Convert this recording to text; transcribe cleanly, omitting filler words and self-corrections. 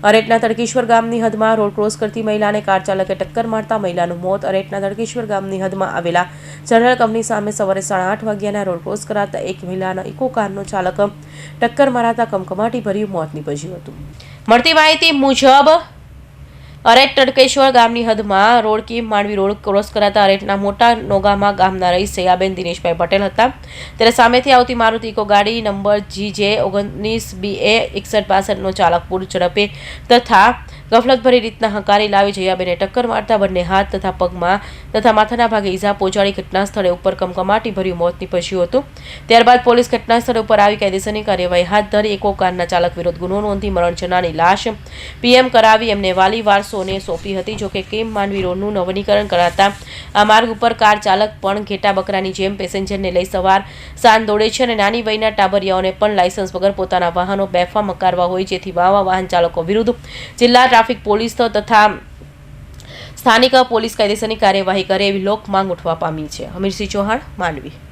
અરેટના તડકેશ્વર ગામની હદમાં road cross કરતી મહિલાને કાર ચાલકે ટક્કર મારતા મહિલાનું મોત. અરેટના તડકેશ્વર ગામની હદમાં આવેલા જનરલ કંપની સામે સવારે 8:30 વાગ્યાના રોડ ક્રોસ કરાતા એક મહિલાના ઇકો કારનો ચાલક ટક્કર મારતા કમકમાટી ભર્યું મોત નીપજ્યું હતું. મળતી માહિતી મુજબ અરેટ તડકેશ્વર ગામની હદમાં રોડ માંડવી રોડ ક્રોસ કરાતા અરેટના મોટા નોગામા ગામના રહીશ સયાબેન દિનેશભાઈ પટેલ હતા. ત્યારે સામેથી આવતી મારુતિ ઇકો ગાડી નંબર GJ 19BA 6162નો ચાલક પૂર ઝડપે તથા ગફલતભરી રીતના હંકારી લાવી જયાબેને ટક્કર મારતા બંને હાથ તથા પગમાં તથા માથાના ભાગે ઈજા પહોંચાડી ઘટના સ્થળે ઉપર કમકમાટી ભર્યું મોત નીપજ્યું હતું. ત્યારબાદ પોલીસ ઘટના સ્થળે ઉપર આવી કાયદેસરની કાર્યવાહી હાથ ધરી ઇકો કારના ચાલક વિરુદ્ધ ગુનો નોંધી મરણ જનારની લાશ PM કરાવી એમને વાલી વારસોને સોંપી હતી. જોકે કેમ માંડવી રોડનું નવીનીકરણ કરાતા આ માર્ગ ઉપર કાર ચાલક પણ ઘેટા બકરાની જેમ પેસેન્જરને લઈ સવાર સાંજ દોડે છે અને નાની વયના ટાબરિયાઓને પણ લાયસન્સ વગર પોતાના વાહનો બેફામ હકારવા હોય, જેથી આવા વાહન ચાલકો વિરુદ્ધ જિલ્લા ટ્રાફિક પોલીસ તથા સ્થાનિક પોલીસ કાયદેસરની કાર્યવાહી કરે એવી લોક માંગ ઉઠવા પામી છે. હમીરસિંહ ચૌહાણ, માંડવી.